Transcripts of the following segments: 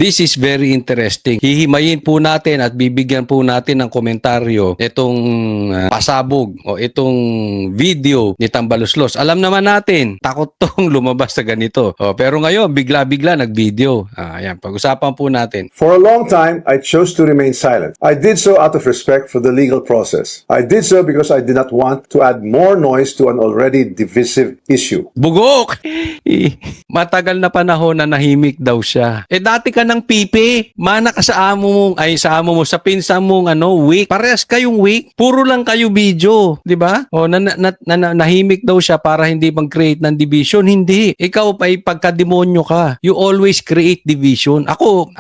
This is very interesting. Hihimayin po natin at bibigyan po natin ng komentaryo itong pasabog o itong video ni Tambaluslos. Alam naman natin, takot tong lumabas sa ganito. Pero ngayon, bigla-bigla nag-video. Ayan, pag-usapan po natin. For a long time, I chose to remain silent. I did so out of respect for the legal process. I did so because I did not want to add more noise to an already divisive issue. Bugok! Matagal na panahon na nahimik daw siya. Dati ka ng pipi. Mana ka sa amo mong, sa pinsan mong weak. Parehas kayong weak. Puro lang kayo video. Diba? Nahimik daw siya para hindi mag-create ng division. Hindi. Ikaw pa pagka-demonyo ka. You always create division. Ako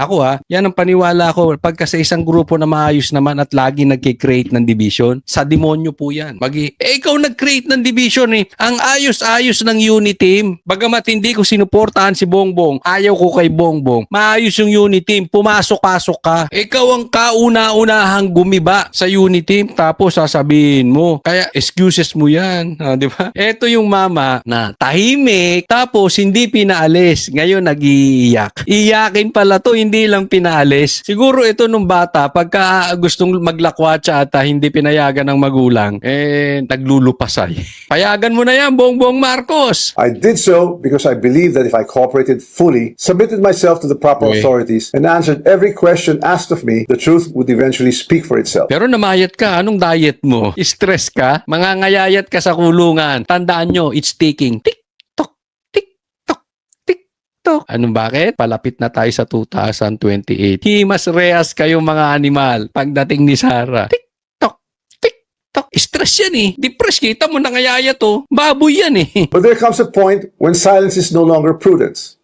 yan ang paniwala ko. Pagka sa isang grupo na maayos naman at lagi nagki-create ng division, sa demonyo po yan. Ikaw nag-create ng division eh. Ang ayos-ayos ng unit team. Bagamat hindi ko sinuportahan si Bongbong, ayaw ko kay Bongbong. Maayos yung unit team. Pumasok-pasok ka. Ikaw ang kauna-unahang gumiba sa unit team. Tapos sasabihin mo. Kaya excuses mo yan. Di ba? Ito yung mama na tahimik. Tapos hindi pinaalis. Ngayon nag-iiyak. Iyakin pala to. Hindi lang pinaalis. Siguro ito nung bata, pagka gustong maglakwatsa at hindi pinayagan ng magulang, naglulupasay. Payagan mo na yan, Bongbong Marcos. I did so because I believed that if I cooperated fully, submitted myself to the proper authorities, and answered every question asked of me, the truth would eventually speak for itself. Pero namayat ka. Anong diet mo? Stress ka? Mangangayayat ka sa kulungan. Tandaan nyo, it's ticking. Tick-tock, tick-tock, tick-tock. Anong bakit? Palapit na tayo sa 2028. Himas rehas kayong mga animal pagdating ni Sara. Tick-tock, tick-tock. Stress yan eh. Depress, kita mo nangayayat to. Baboy yan eh. But there comes a point when silence is no longer prudence.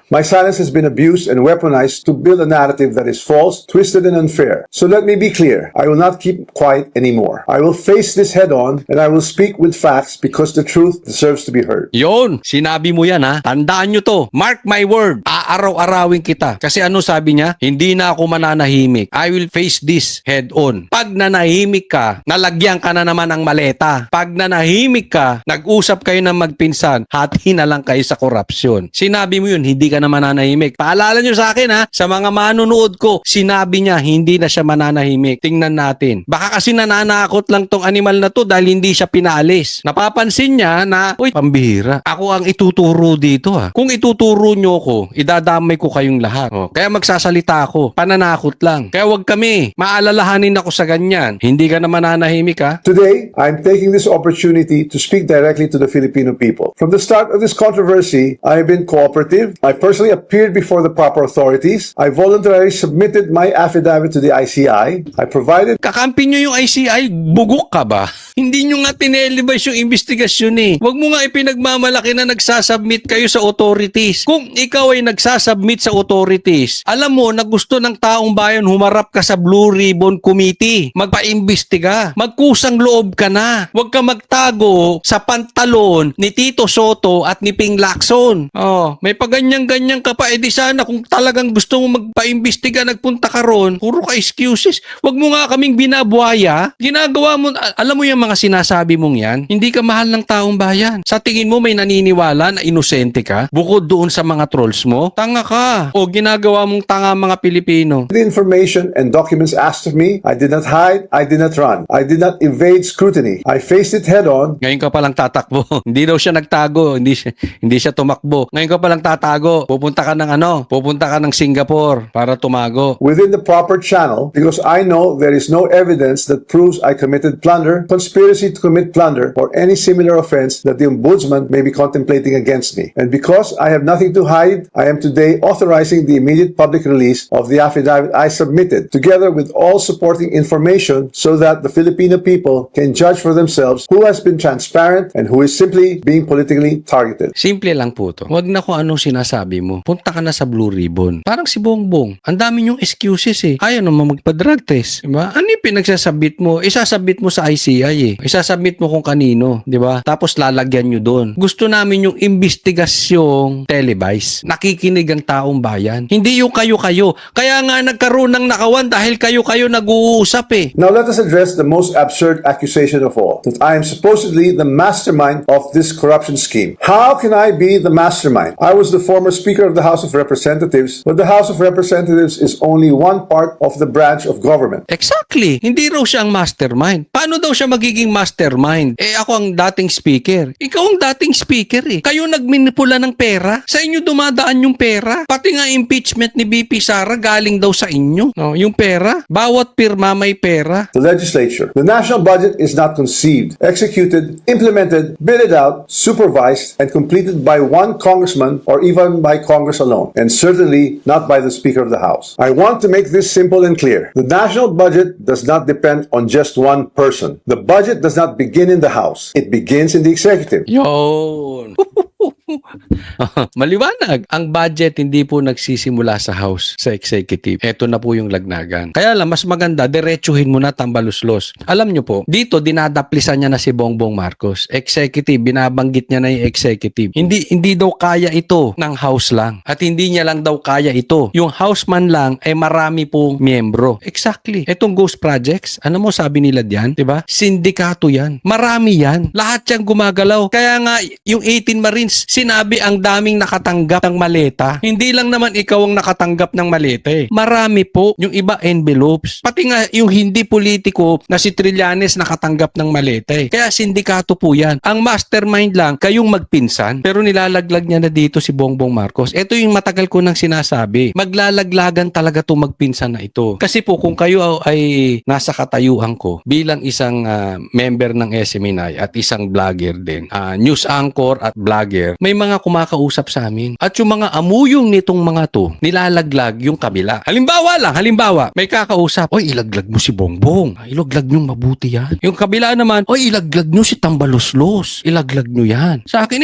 My silence has been abused and weaponized to build a narrative that is false, twisted, and unfair. So let me be clear. I will not keep quiet anymore. I will face this head on and I will speak with facts because the truth deserves to be heard. Yon, sinabi mo yan ha. Tandaan nyo to. Mark my word. Aaraw-arawin kita. Kasi ano sabi niya? Hindi na ako mananahimik. I will face this head on. Pag nanahimik ka, nalagyan ka na naman ng maleta. Pag nanahimik ka, nag-usap kayo ng magpinsan, hati na lang kayo sa korupsyon. Sinabi mo yun, hindi ka na mananahimik. Paalala nyo sa akin ha, sa mga manunood ko, sinabi niya hindi na siya mananahimik. Tingnan natin. Baka kasi nananakot lang tong animal na to dahil hindi siya pinaalis. Napapansin niya na, uy, pambihira. Ako ang ituturo dito ha. Kung ituturo nyo ko, idadamay ko kayong lahat. Kaya magsasalita ako. Pananakot lang. Kaya wag kami. Maalalahanin ako sa ganyan. Hindi ka na mananahimik ha. Today, I'm taking this opportunity to speak directly to the Filipino people. From the start of this controversy, I have been cooperative. I personally appeared before the proper authorities. I voluntarily submitted my affidavit to the ICI. I provided... Kakampi nyo yung ICI, bugok ka ba? Hindi nyo nga tinelevise yung investigasyon eh. Huwag mo nga ipinagmamalaki na nagsasubmit kayo sa authorities. Kung ikaw ay nagsasubmit sa authorities, alam mo na gusto ng taong bayan humarap ka sa Blue Ribbon Committee. Magpa-imbestiga. Magkusang loob ka na. Huwag ka magtago sa pantalon ni Tito Soto at ni Ping Lacson. May paganyan-ganyan ka pa. Di sana kung talagang gusto mo magpa-imbestiga, nagpunta ka ron, puro ka excuses. Huwag mo nga kaming binabuhaya. Ginagawa mo, alam mo yung mga sinasabi mong yan, hindi ka mahal ng taong bayan. Sa tingin mo may naniniwala na inosente ka? Bukod doon sa mga trolls mo? Tanga ka. O ginagawa mong tanga mga Pilipino. The information and documents asked of me. I did not hide. I did not run. I did not evade scrutiny. I faced it head on. Ngayon ka palang tatakbo. Hindi daw siya nagtago. Hindi siya tumakbo. Ngayon ka palang tatago. Pupunta ka ng Singapore para tumago. Within the proper channel, because I know there is no evidence that proves I committed plunder, conspiracy to commit plunder, or any similar offense that the Ombudsman may be contemplating against me. And because I have nothing to hide, I am today authorizing the immediate public release of the affidavit I submitted, together with all supporting information so that the Filipino people can judge for themselves who has been transparent and who is simply being politically targeted. Simple lang po to. Huwag na kung anong sinasabi mo. Punta ka na sa Blue Ribbon. Parang si Bongbong. Ang dami niyong excuses eh. Ayaw naman magpa-drug test. Diba? Ano yung pinagsasabit mo? Isasabit mo sa ICI eh. Isasabit mo kung kanino. Diba? Tapos lalagyan nyo doon. Gusto namin yung investigasyong televised. Nakikinig makinig ang taong bayan. Hindi yung kayo-kayo. Kaya nga nagkaroon ng nakawan dahil kayo-kayo nag-uusap eh. Now let us address the most absurd accusation of all, that I am supposedly the mastermind of this corruption scheme. How can I be the mastermind? I was the former Speaker of the House of Representatives, but the House of Representatives is only one part of the branch of government. Exactly. Hindi raw siya ang mastermind. Paano daw siya magiging mastermind? Eh ako ang dating speaker. Ikaw ang dating speaker eh. Kayo nagminipula ng pera. Sa inyo dumadaan yung pera. Pati nga impeachment ni BP Sara galing daw sa inyo. No, yung pera. Bawat pirma may pera. The legislature. The national budget is not conceived, executed, implemented, bidded out, supervised, and completed by one congressman or even by Congress alone, and certainly not by the Speaker of the House. I want to make this simple and clear. The national budget does not depend on just one person. The budget does not begin in the House. It begins in the executive. Yun. Maliwanag. Ang budget hindi po nagsisimula sa House, sa executive. Ito na po yung lagnagan. Kaya lang, mas maganda, diretsuhin mo na tambaluslos. Alam nyo po, dito dinadaplisan niya na si Bongbong Marcos. Executive, binabanggit niya na yung executive. Hindi daw kaya ito ng House lang. At hindi niya lang daw kaya ito. Yung House man lang ay marami pong miyembro. Exactly. Etong Ghost Projects, ano mo sabi nila diyan? Diba? Sindikato yan. Marami yan. Lahat yan gumagalaw. Kaya nga, yung 18 Marines, sinabi ang daming nakatanggap ng maleta. Hindi lang naman ikaw ang nakatanggap ng maleta eh. Marami po. Yung iba envelopes. Pati nga yung hindi politiko na si Trillanes nakatanggap ng maleta eh. Kaya sindikato po yan. Ang mastermind lang, kayong magpinsan. Pero nilalaglag niya na dito si Bongbong Marcos. Ito yung matagal ko nang sinasabi. Maglalaglagan talaga itong magpinsan na ito. Kasi po kung kayo ay nasa katayuan ko bilang isang member ng SMNI at isang vlogger din, news anchor at vlogger, may mga kumakausap sa amin. At yung mga amuyong nitong mga to, nilalaglag yung kabila. Halimbawa, may kakausap, oy, ilaglag mo si Bongbong. Ilaglag nyo mabuti yan. Yung kabila naman, oy, ilaglag nyo si Tambaloslos. Ilaglag nyo yan. Sa akin,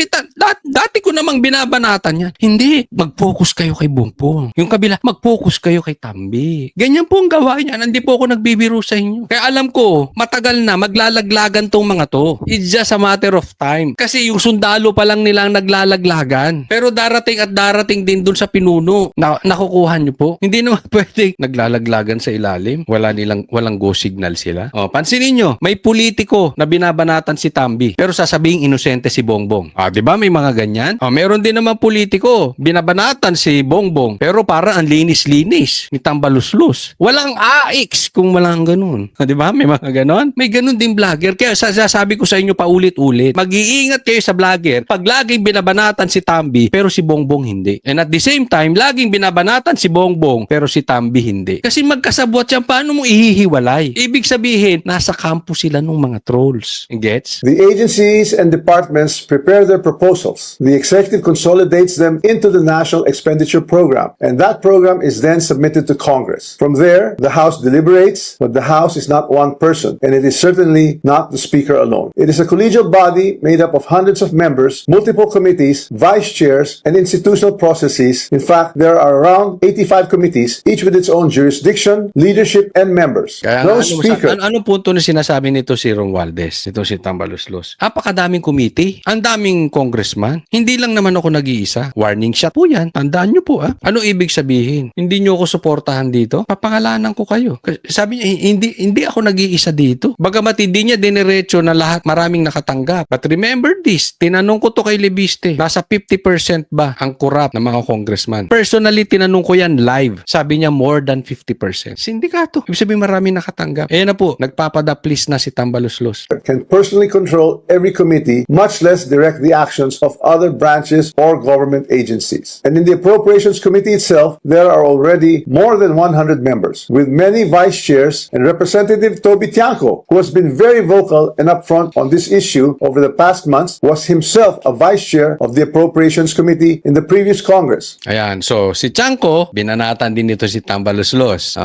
dati ko namang binabanatan yan. Hindi, mag-focus kayo kay Bongbong. Yung kabila, mag-focus kayo kay Tambi. Ganyan po ang gawain niya. Hindi po ako nagbibiro sa inyo. Kaya alam ko, matagal na maglalaglagan tong mga to. It's just a matter of time. Kasi yung sundalo pa lang nila ang naglalaglagan. Pero darating din dun sa pinuno. Nakukuha nyo po. Hindi naman pwede naglalaglagan sa ilalim. Walang go signal sila. O, pansinin nyo, may politiko na binabanatan si Tambi. Pero sasabing inosente si Bongbong. Di ba may mga ganyan? Meron din naman politiko, binabanatan si Bongbong. Pero para ang linis-linis ni Tambaluslos. Walang AX kung walang ganun. Di ba? May mga ganon. May ganun din vlogger. Kaya sasabi ko sa inyo paulit-ulit, mag-iingat kayo sa vlogger pag laging binabanatan si Tambi pero si Bongbong hindi. And at the same time, laging binabanatan si Bongbong pero si Tambi hindi. Kasi magkasabwat yan, paano mo ihihiwalay? Ibig sabihin, nasa kampo sila ng mga trolls. Gets? The agencies and departments prepare their proposals. The executive consolidates them into the National Expenditure Program, and that program is then submitted to Congress. From there, the House deliberates, but the House is not one person, and it is certainly not the Speaker alone. It is a collegial body made up of hundreds of members, multiple committees, vice chairs, and institutional processes. In fact, there are around 85 committees, each with its own jurisdiction, leadership, and members. Kaya No speaker. Anong punto na sinasabi nito si Romualdez? Ito si Tambaluslos. Napakadaming committee, ang daming congressman. Hindi lang naman ako nag-iisa. Warning shot po yan. Tandaan nyo po Ano ibig sabihin? Hindi nyo ako suportahan dito? Papangalanan ko kayo. Sabi niya, hindi ako nag-iisa dito. Bagamat hindi niya dinerecho na lahat maraming nakatanggap. But remember this, tinanong ko to kay Lebiste. Nasa 50% ba ang corrupt na mga congressman? Personally, tinanong ko yan live. Sabi niya more than 50%. Sindikato. Ibig sabihin maraming nakatanggap. Ayan na po, nagpapadaplis na si Tambaluslos. Can personally control every committee, much less direct the actions of other branches or government agencies. And in the Appropriations Committee itself, there are already more than 100 members, with many vice chairs, and Representative Toby Tiangco, who has been very vocal and upfront on this issue over the past months, was himself a vice chair of the Appropriations Committee in the previous Congress. Ayan, so si Tiangco, binanatan din dito si Tambaluslos.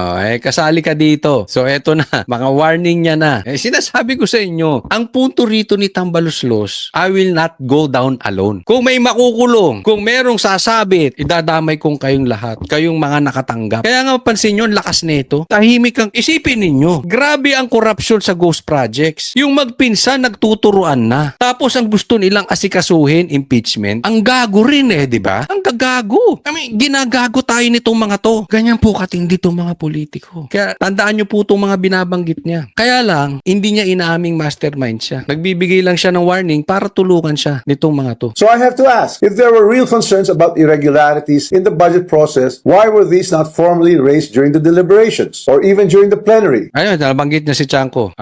Kasali ka dito. So eto na, mga warning niya na. Sinasabi ko sa inyo, ang punto rito ni Tambaluslos, I will not go down alone. Kung may makukulong, kung merong sasabit, idadamay kong kayong lahat, kayong mga nakatanggap. Kaya nga pansin nyo, lakas nito. Tahimik kang isipin ninyo. Grabe ang corruption sa Ghost Projects. Yung magpinsan, nagtuturuan na. Tapos ang gusto nilang asikasuhin, impeachment, ang gago rin di ba? Ang gagago. I mean, ginagago tayo nitong mga to. Ganyan po katindi itong mga politiko. Kaya tandaan nyo po itong mga binabanggit niya. Kaya lang, hindi niya inaaming mastermind siya. Nagbibigay lang siya ng warning para tulungan siya nitong mga to. So I have to ask, if there were real concerns about irregularities in the budget process, why were these not formally raised during the deliberations or even during the plenary? Ayun, nabanggit niya si Chanko.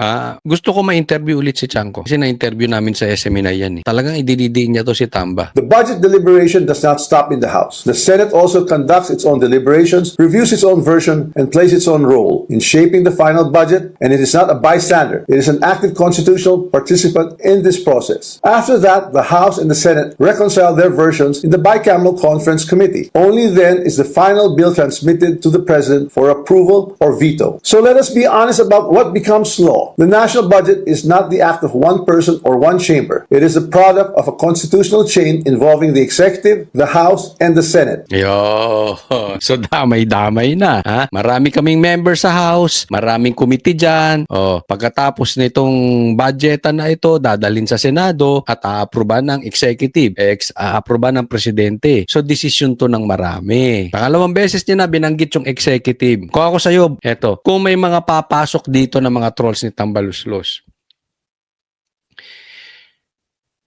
Gusto ko ma-interview ulit si Chanko. Kasi na-interview namin sa SMNI yan Talagang idinidiin niya to si Tamba. The budget deliberation does not stop in the House. The Senate also conducts its own deliberations, reviews its own version, and plays its own role in shaping the final budget, and it is not a bystander. It is an active constitutional participant in this process. After that, the House and the Senate reconcile their versions in the bicameral conference committee. Only then is the final bill transmitted to the President for approval or veto. So let us be honest about what becomes law. The national budget is not the act of one person or one chamber. It is the product of a constitutional chain involving the executive, the House, and the Senate. Yo, so damay-damay na. Ha? Marami kaming member sa House, maraming committee dyan. Pagkatapos nitong budgetan na ito, dadalhin sa Senado at aaproban ng executive, aaproban ng presidente. So decision to ng marami. Pangalawang beses niya na binanggit yung executive. Kung ako sa'yo, eto, kung may mga papasok dito ng mga trolls ni Tambaluslos,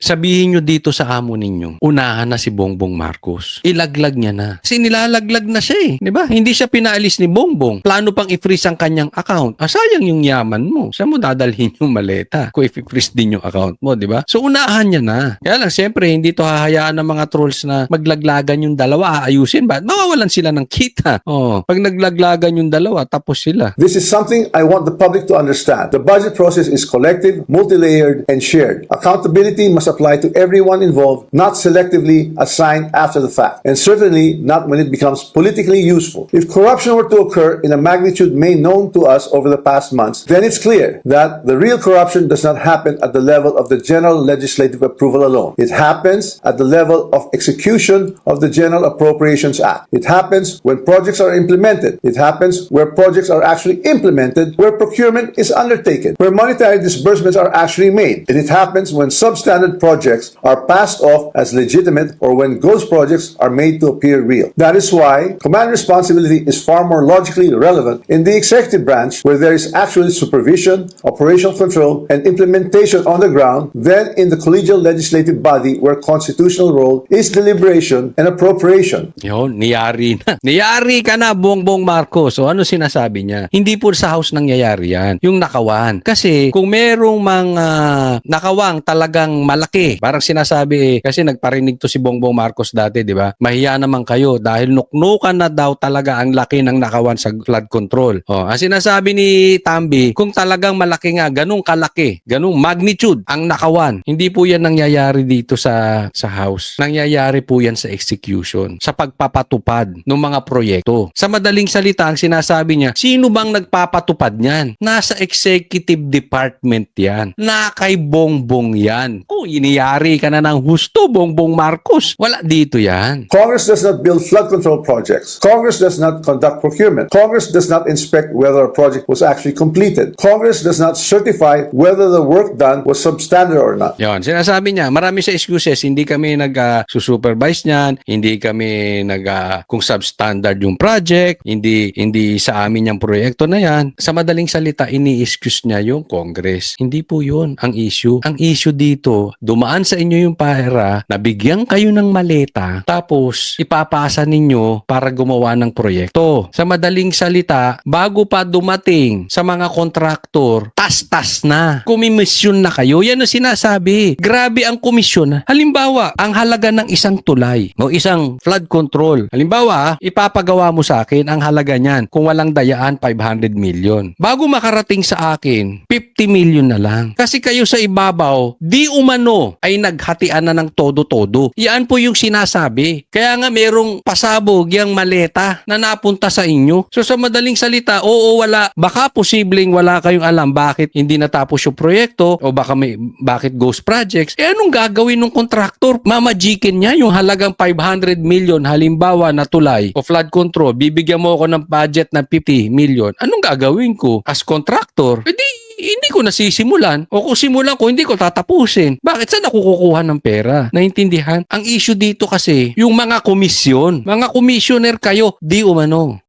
sabihin nyo dito sa amo ninyo, unahan na si Bongbong Marcos. Ilaglag niya na. Kasi nilalaglag na siya Di ba? Hindi siya pinaalis ni Bongbong. Plano pang i-freeze ang kanyang account. Sayang yung yaman mo. Saan mo dadalhin yung maleta kung i-freeze din yung account mo, di ba? So unahan niya na. Kaya lang, siyempre, hindi to hahayaan ng mga trolls na maglaglagan yung dalawa. Aayusin ba? Mawawalan sila ng kita. Pag naglaglagan yung dalawa, tapos sila. This is something I want the public to understand. The budget process is collective, multi-layered, and shared. Accountability must apply to everyone involved, not selectively assigned after the fact, and certainly not when it becomes politically useful. If corruption were to occur in a magnitude made known to us over the past months, then it's clear that the real corruption does not happen at the level of the general legislative approval alone. It happens at the level of execution of the General Appropriations Act. It happens when projects are implemented. It happens where projects are actually implemented, where procurement is undertaken, where monetary disbursements are actually made. And it happens when substandard projects are passed off as legitimate or when ghost projects are made to appear real. That is why command responsibility is far more logically relevant in the executive branch where there is actually supervision, operational control, and implementation on the ground than in the collegial legislative body where constitutional role is deliberation and appropriation. Yun, niyari na. Niyari ka na, Bongbong Marcos. So ano sinasabi niya? Hindi po sa House nangyayari yan. Yung nakawan. Kasi kung merong mga nakawang talagang malaki, parang sinasabi kasi nagparinig to si Bongbong Marcos dati, di ba? Mahiya naman kayo dahil nuknukan na daw talaga ang laki ng nakawan sa flood control. Ang sinasabi ni Tambi, kung talagang malaki nga, ganung kalaki, ganung magnitude ang nakawan, hindi po yan nangyayari dito sa House. Nangyayari po yan sa execution, sa pagpapatupad ng mga proyekto. Sa madaling salita, ang sinasabi niya, sino bang nagpapatupad niyan? Nasa executive department yan. Na kay Bongbong yan. Kung iniyari ka na ng husto, Bongbong Marcos, wala dito yan. Congress does not build flood control projects. Congress does not conduct procurement. Congress does not inspect whether a project was actually completed. Congress does not certify whether the work done was substandard or not. Yon, sinasabi niya, marami sa excuses, hindi kami nag-supervise niyan, hindi kami kung substandard yung project, hindi sa amin yung proyekto na yan. Sa madaling salita, ini-excuse niya yung Congress. Hindi po yun ang issue. Ang issue dito, dumaan sa inyo yung pera, nabigyan kayo ng maleta, tapos ipapasa ninyo para gumawa ng proyekto. Sa madaling salita, bago pa dumating sa mga kontraktor, tas-tas na. Kumimisyon na kayo. Yan ang sinasabi. Grabe ang komisyon. Halimbawa, ang halaga ng isang tulay o isang flood control. Halimbawa, ipapagawa mo sa akin ang halaga niyan. Kung walang dayaan, 500 million. Bago makarating sa akin, 50 million na lang. Kasi kayo sa ibabaw, di umano ay naghatian na ng todo-todo. Yan po yung sinasabi. Kaya nga merong pasabog yung maleta na napunta sa inyo. So sa madaling salita, oo, wala. Baka posibleng wala kayong alam bakit hindi natapos yung proyekto o bakit ghost projects. Anong gagawin ng kontraktor? Mamajikin niya yung halagang 500 million halimbawa na tulay o flood control. Bibigyan mo ako ng budget na 50 million. Anong gagawin ko as contractor? hindi ko nasisimulan. O kung simulan ko, hindi ko tatapusin. Bakit saan ako kukuha ng pera? Naintindihan? Ang issue dito kasi, yung mga komisyon. Mga commissioner kayo, di umano.